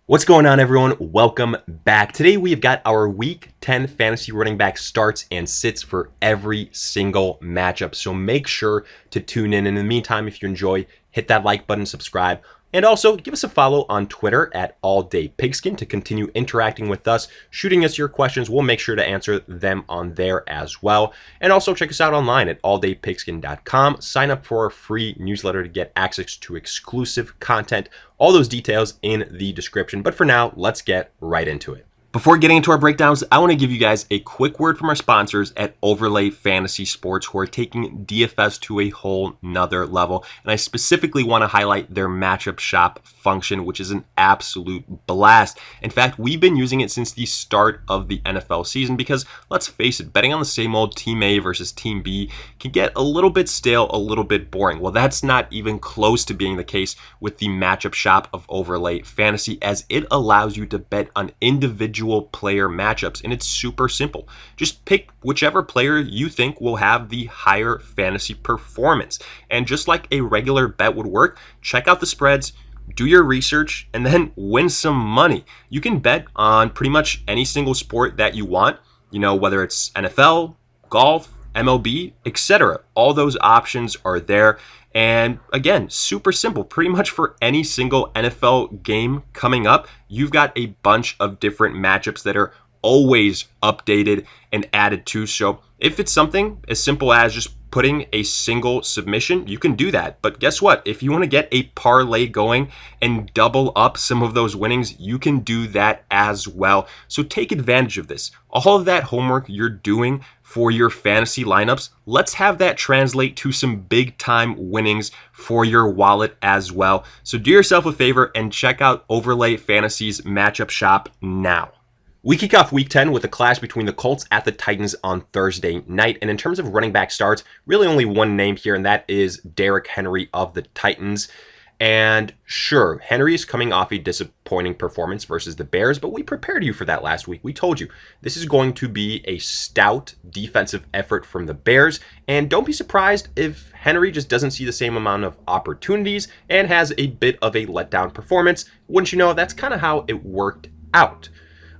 What's going on, everyone? Welcome back. Today we have got our Week 10 fantasy running back starts and sits for every single matchup. So make sure to tune in. And in the meantime, if you enjoy, hit that like button, subscribe, and also give us a follow on Twitter at AllDayPigskin to continue interacting with us, shooting us your questions. We'll make sure to answer them on there as well. And also check us out online at alldaypigskin.com. Sign up for our free newsletter to get access to exclusive content. All those details in the description. But for now, let's get right into it. Before getting into our breakdowns, I want to give you guys a quick word from our sponsors at Overlay Fantasy Sports, who are taking DFS to a whole nother level. And I specifically want to highlight their matchup shop function, which is an absolute blast. In fact, we've been using it since the start of the NFL season because, let's face it, betting on the same old Team A versus Team B can get a little bit stale, a little bit boring. Well, that's not even close to being the case with the matchup shop of Overlay Fantasy, as it allows you to bet on individual player matchups, and it's super simple. Just pick whichever player you think will have the higher fantasy performance. And just like a regular bet would work, check out the spreads, do your research, and then win some money. You can bet on pretty much any single sport that you want, whether it's NFL, golf, MLB, etc. All those options are there. And again, super simple. Pretty much for any single NFL game coming up, you've got a bunch of different matchups that are always updated and added to. So if it's something as simple as just putting a single submission, you can do that. But guess what? If you want to get a parlay going and double up some of those winnings, you can do that as well. So take advantage of this. All of that homework you're doing for your fantasy lineups, let's have that translate to some big time winnings for your wallet as well. So do yourself a favor and check out Overlay Fantasy's matchup shop now. We kick off Week 10 with a clash between the Colts at the Titans on Thursday night. And in terms of running back starts, really only one name here, and that is Derrick Henry of the Titans. And sure, Henry is coming off a disappointing performance versus the Bears, but we prepared you for that last week. We told you this is going to be a stout defensive effort from the Bears. And don't be surprised if Henry just doesn't see the same amount of opportunities and has a bit of a letdown performance. Wouldn't you know, that's kind of how it worked out.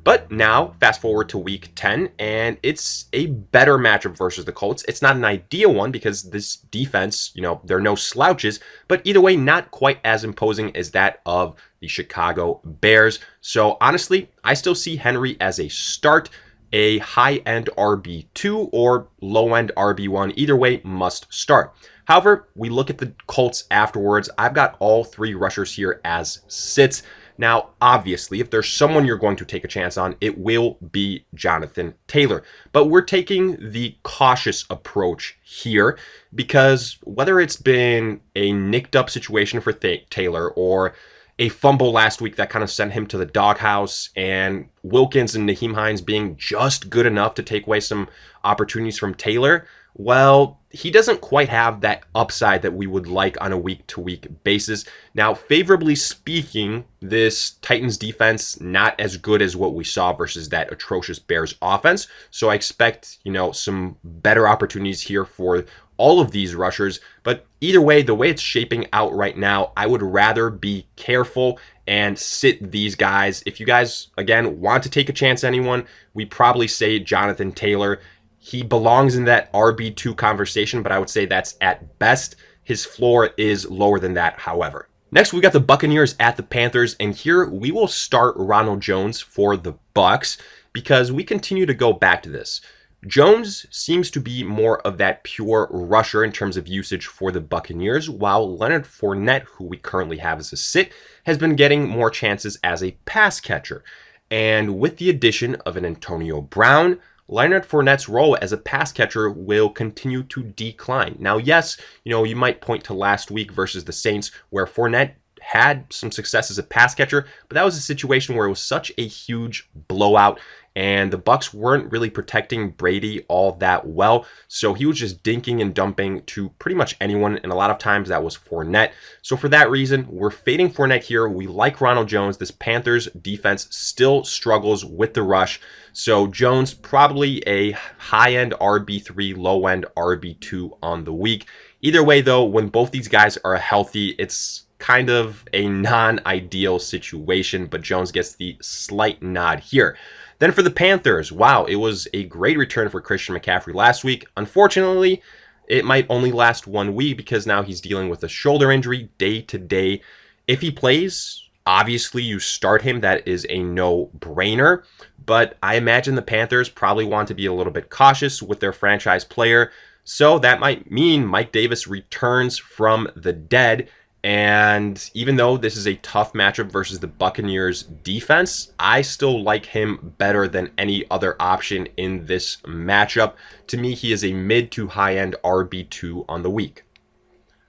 But now, fast forward to Week 10, and it's a better matchup versus the Colts. It's not an ideal one because this defense, they're no slouches, but either way, not quite as imposing as that of the Chicago Bears. So honestly, I still see Henry as a start, a high-end RB2 or low-end RB1. Either way, must start. However, we look at the Colts afterwards. I've got all three rushers here as sits. Now, obviously, if there's someone you're going to take a chance on, it will be Jonathan Taylor. But we're taking the cautious approach here because whether it's been a nicked up situation for Taylor or a fumble last week that kind of sent him to the doghouse, and Wilkins and Naheem Hines being just good enough to take away some opportunities from Taylor, well, he doesn't quite have that upside that we would like on a week-to-week basis. Now, favorably speaking, this Titans defense not as good as what we saw versus that atrocious Bears offense. So I expect, some better opportunities here for all of these rushers. But either way, the way it's shaping out right now, I would rather be careful and sit these guys. If you guys, again, want to take a chance on anyone, we probably say Jonathan Taylor. He belongs in that RB2 conversation, but I would say that's at best. His floor is lower than that, however. Next, we got the Buccaneers at the Panthers, and here we will start Ronald Jones for the Bucs because we continue to go back to this. Jones seems to be more of that pure rusher in terms of usage for the Buccaneers, while Leonard Fournette, who we currently have as a sit, has been getting more chances as a pass catcher. And with the addition of an Antonio Brown, Leonard Fournette's role as a pass catcher will continue to decline. Now, yes, you might point to last week versus the Saints where Fournette had some success as a pass catcher, but that was a situation where it was such a huge blowout and the Bucs weren't really protecting Brady all that well. So he was just dinking and dumping to pretty much anyone, and a lot of times that was Fournette. So for that reason, we're fading Fournette here. We like Ronald Jones. This Panthers defense still struggles with the rush. So Jones, probably a high-end RB3, low-end RB2 on the week. Either way, though, when both these guys are healthy, it's kind of a non-ideal situation, but Jones gets the slight nod here. Then for the Panthers, wow, it was a great return for Christian McCaffrey last week. Unfortunately, it might only last 1 week because now he's dealing with a shoulder injury day to day. If he plays, obviously you start him. That is a no-brainer. But I imagine the Panthers probably want to be a little bit cautious with their franchise player. So that might mean Mike Davis returns from the dead. And even though this is a tough matchup versus the Buccaneers defense, I still like him better than any other option in this matchup. To me, he is a mid to high-end RB2 on the week.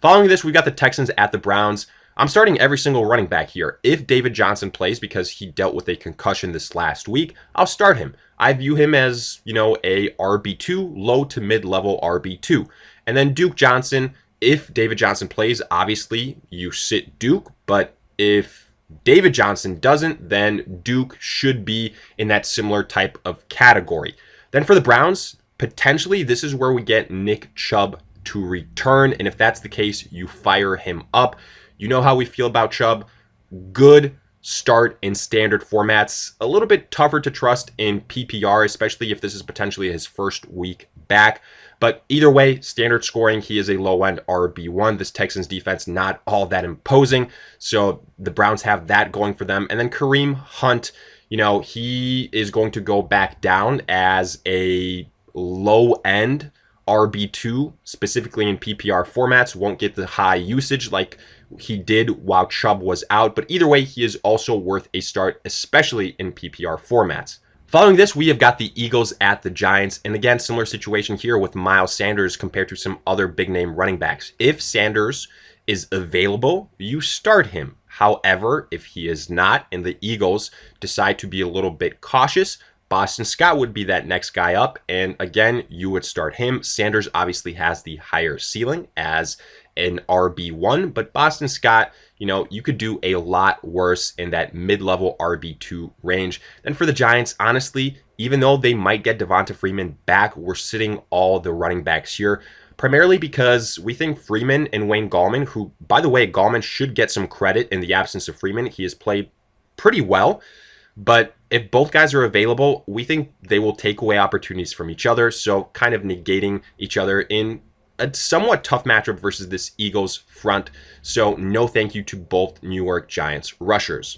Following this, we've got the Texans at the Browns. I'm starting every single running back here. If David Johnson plays because he dealt with a concussion this last week, I'll start him. I view him as, a RB2, low to mid-level RB2. And then Duke Johnson, if David Johnson plays, obviously you sit Duke, but if David Johnson doesn't, then Duke should be in that similar type of category. Then for the Browns, potentially this is where we get Nick Chubb to return, and if that's the case, you fire him up. You know how we feel about Chubb. Good start in standard formats. A little bit tougher to trust in PPR, especially if this is potentially his first week back. But either way, standard scoring, he is a low-end RB1. This Texans defense not all that imposing, so the Browns have that going for them. And then Kareem Hunt, he is going to go back down as a low-end RB2, specifically in PPR formats. Won't get the high usage like he did while Chubb was out, but either way, he is also worth a start, especially in PPR formats. Following this, we have got the Eagles at the Giants. And again, similar situation here with Miles Sanders compared to some other big-name running backs. If Sanders is available, you start him. However, if he is not and the Eagles decide to be a little bit cautious, Boston Scott would be that next guy up. And again, you would start him. Sanders obviously has the higher ceiling as an RB1, but Boston Scott, you could do a lot worse in that mid-level RB2 range. Then for the Giants, honestly, even though they might get Devonta Freeman back, we're sitting all the running backs here, primarily because we think Freeman and Wayne Gallman, who, by the way, Gallman should get some credit in the absence of Freeman. He has played pretty well, but if both guys are available, we think they will take away opportunities from each other, so kind of negating each other in a somewhat tough matchup versus this Eagles front. So no thank you to both New York Giants rushers.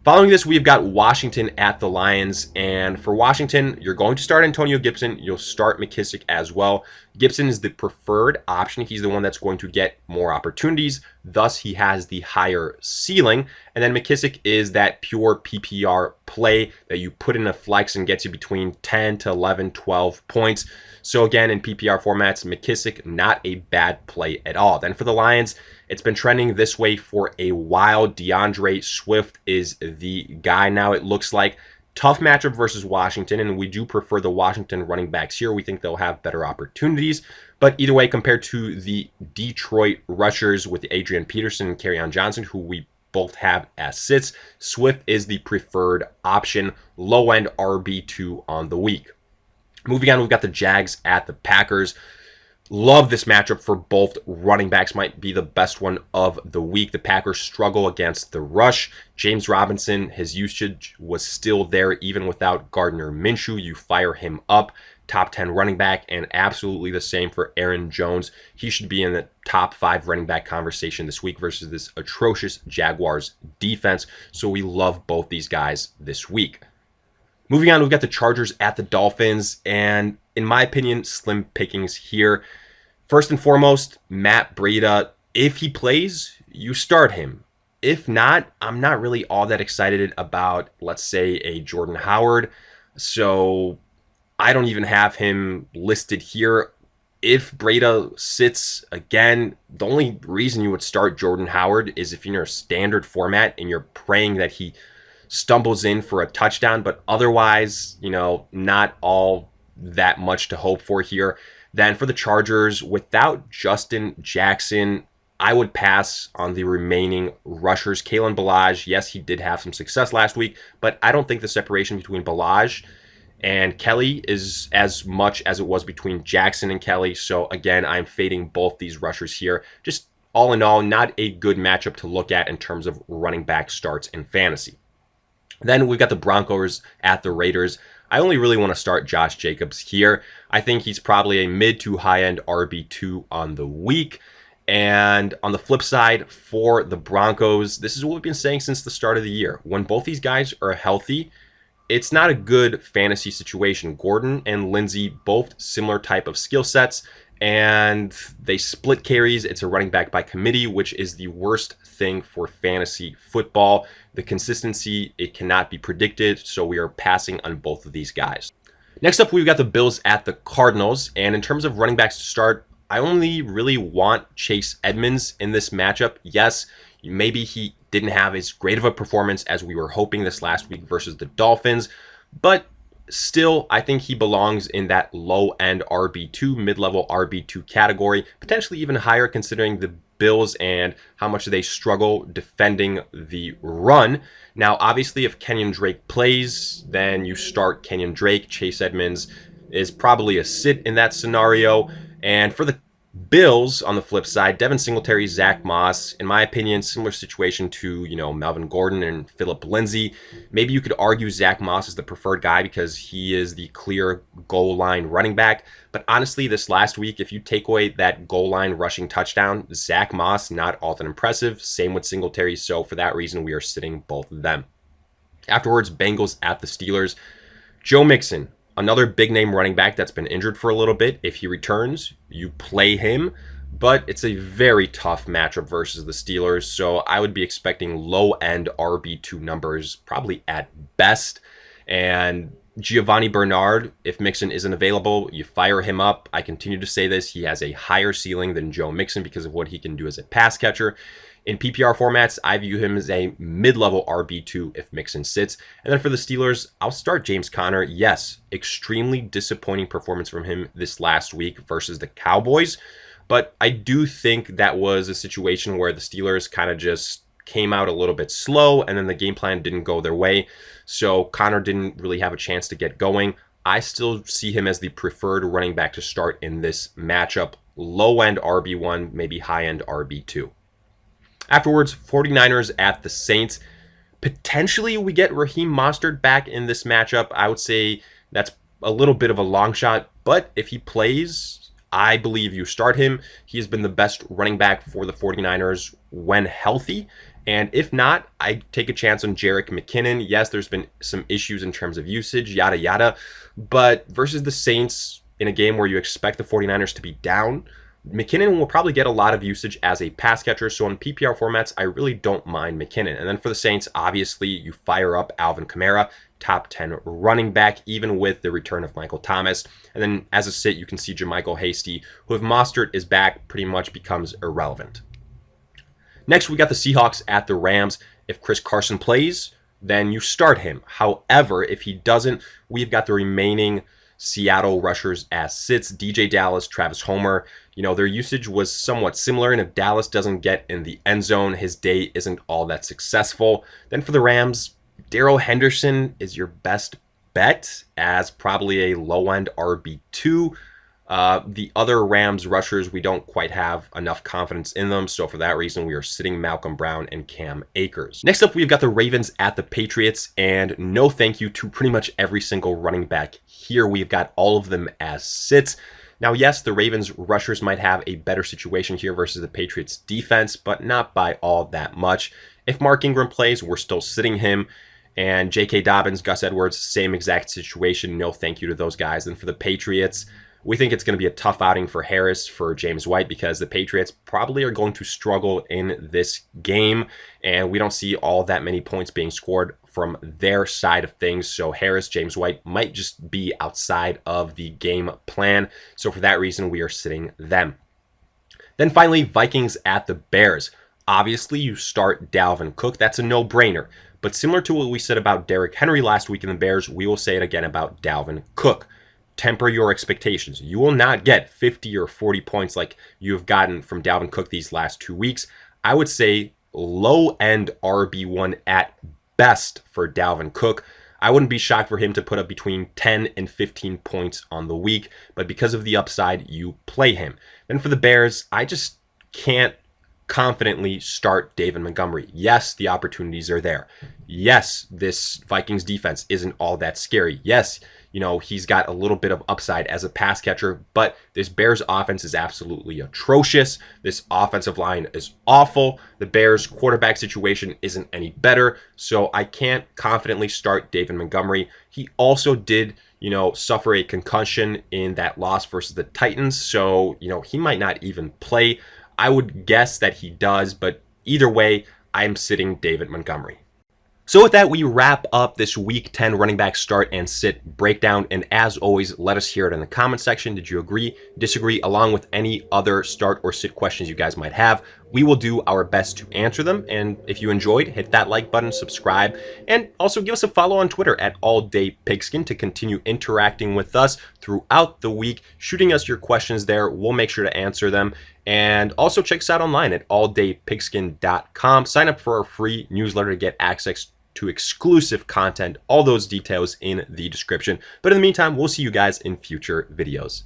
Following this, we've got Washington at the Lions. And for Washington, you're going to start Antonio Gibson. You'll start McKissic as well. Gibson is the preferred option. He's the one that's going to get more opportunities. Thus, he has the higher ceiling. And then McKissic is that pure PPR play that you put in a flex and gets you between 10 to 11, 12 points. So again, in PPR formats, McKissic, not a bad play at all. Then for the Lions, it's been trending this way for a while. DeAndre Swift is the guy now, it looks like. Tough matchup versus Washington, and we do prefer the Washington running backs here. We think they'll have better opportunities. But either way, compared to the Detroit rushers with Adrian Peterson and Kerryon Johnson, who we both have as sits, Swift is the preferred option, low-end RB2 on the week. Moving on, we've got the Jags at the Packers. Love this matchup for both running backs. Might be the best one of the week. The Packers struggle against the rush. James Robinson, his usage was still there even without Gardner Minshew. You fire him up. Top 10 running back, and absolutely the same for Aaron Jones. He should be in the top 5 running back conversation this week versus this atrocious Jaguars defense. So we love both these guys this week. Moving on, we've got the Chargers at the Dolphins, and in my opinion, slim pickings here. First and foremost, Matt Breida. If he plays, you start him. If not, I'm not really all that excited about, let's say, a Jordan Howard. So I don't even have him listed here. If Breida sits, again, the only reason you would start Jordan Howard is if you're in a standard format and you're praying that he stumbles in for a touchdown, but otherwise, not all that much to hope for here. Then for the Chargers, without Justin Jackson, I would pass on the remaining rushers. Kalen Ballage, yes, he did have some success last week, but I don't think the separation between Ballage and Kelly is as much as it was between Jackson and Kelly. So again, I'm fading both these rushers here. Just all in all, not a good matchup to look at in terms of running back starts in fantasy. Then we've got the Broncos at the Raiders. I only really want to start Josh Jacobs here. I think he's probably a mid to high end RB2 on the week. And on the flip side, for the Broncos, this is what we've been saying since the start of the year. When both these guys are healthy, it's not a good fantasy situation. Gordon and Lindsey, both similar type of skill sets, and they split carries. It's a running back by committee, which is the worst thing for fantasy football. The consistency, it cannot be predicted, so we are passing on both of these guys. Next up, we've got the Bills at the Cardinals, and in terms of running backs to start, I only really want Chase Edmonds in this matchup. Yes, maybe he didn't have as great of a performance as we were hoping this last week versus the Dolphins, but still, I think he belongs in that low-end RB2, mid-level RB2 category, potentially even higher considering the Bills and how much they struggle defending the run. Now, obviously, if Kenyon Drake plays, then you start Kenyon Drake. Chase Edmonds is probably a sit in that scenario. And for the Bills, on the flip side, Devin Singletary, Zach Moss, in my opinion, similar situation to, Melvin Gordon and Phillip Lindsay. Maybe you could argue Zach Moss is the preferred guy because he is the clear goal line running back. But honestly, this last week, if you take away that goal line rushing touchdown, Zach Moss, not all that impressive. Same with Singletary. So for that reason, we are sitting both of them. Afterwards, Bengals at the Steelers. Joe Mixon, another big name running back that's been injured for a little bit. If he returns, you play him, but it's a very tough matchup versus the Steelers. So I would be expecting low-end RB2 numbers, probably at best. And Giovanni Bernard, if Mixon isn't available, you fire him up. I continue to say this. He has a higher ceiling than Joe Mixon because of what he can do as a pass catcher. In PPR formats, I view him as a mid-level RB2 if Mixon sits. And then for the Steelers, I'll start James Conner. Yes, extremely disappointing performance from him this last week versus the Cowboys. But I do think that was a situation where the Steelers kind of just came out a little bit slow and then the game plan didn't go their way. So Conner didn't really have a chance to get going. I still see him as the preferred running back to start in this matchup. Low-end RB1, maybe high-end RB2. Afterwards, 49ers at the Saints. Potentially we get Raheem Mostert back in this matchup. I would say that's a little bit of a long shot, but if he plays, I believe you start him. He has been the best running back for the 49ers when healthy. And if not, I take a chance on Jerick McKinnon. Yes, there's been some issues in terms of usage, yada, yada. But versus the Saints in a game where you expect the 49ers to be down, McKinnon will probably get a lot of usage as a pass catcher, so in PPR formats, I really don't mind McKinnon. And then for the Saints, obviously, you fire up Alvin Kamara, top 10 running back, even with the return of Michael Thomas. And then as a sit, you can see JaMychal Hasty, who if Mostert is back, pretty much becomes irrelevant. Next, we got the Seahawks at the Rams. If Chris Carson plays, then you start him. However, if he doesn't, we've got the remaining Seattle rushers as sits. DJ Dallas, Travis Homer. Their usage was somewhat similar, and if Dallas doesn't get in the end zone, his day isn't all that successful. Then for the Rams, Darrell Henderson is your best bet as probably a low-end RB2. The other Rams rushers, we don't quite have enough confidence in them, so for that reason, we are sitting Malcolm Brown and Cam Akers. Next up, we've got the Ravens at the Patriots, and no thank you to pretty much every single running back here. We've got all of them as sits. Now, yes, the Ravens rushers might have a better situation here versus the Patriots defense, but not by all that much. If Mark Ingram plays, we're still sitting him. And J.K. Dobbins, Gus Edwards, same exact situation. No thank you to those guys. And for the Patriots, we think it's going to be a tough outing for Harris, for James White, because the Patriots probably are going to struggle in this game, and we don't see all that many points being scored from their side of things. So Harris, James White might just be outside of the game plan. So for that reason, we are sitting them. Then finally, Vikings at the Bears. Obviously, you start Dalvin Cook. That's a no-brainer. But similar to what we said about Derrick Henry last week in the Bears, we will say it again about Dalvin Cook. Temper your expectations. You will not get 50 or 40 points like you have gotten from Dalvin Cook these last 2 weeks. I would say low-end RB1 at best for Dalvin Cook. I wouldn't be shocked for him to put up between 10 and 15 points on the week, but because of the upside, you play him. Then for the Bears, I just can't confidently start David Montgomery. Yes, the opportunities are there. Yes, this Vikings defense isn't all that scary. Yes, he's got a little bit of upside as a pass catcher, but this Bears offense is absolutely atrocious. This offensive line is awful. The Bears quarterback situation isn't any better, so I can't confidently start David Montgomery. He also did suffer a concussion in that loss versus the Titans, so he might not even play. I would guess that he does, but either way, I'm sitting David Montgomery. So with that, we wrap up this Week 10 running back start and sit breakdown. And as always, let us hear it in the comment section. Did you agree, disagree, along with any other start or sit questions you guys might have? We will do our best to answer them. And if you enjoyed, hit that like button, subscribe, and also give us a follow on Twitter at AllDayPigskin to continue interacting with us throughout the week, shooting us your questions there. We'll make sure to answer them. And also check us out online at alldaypigskin.com. Sign up for our free newsletter to get access to exclusive content. All those details in the description. But in the meantime, we'll see you guys in future videos.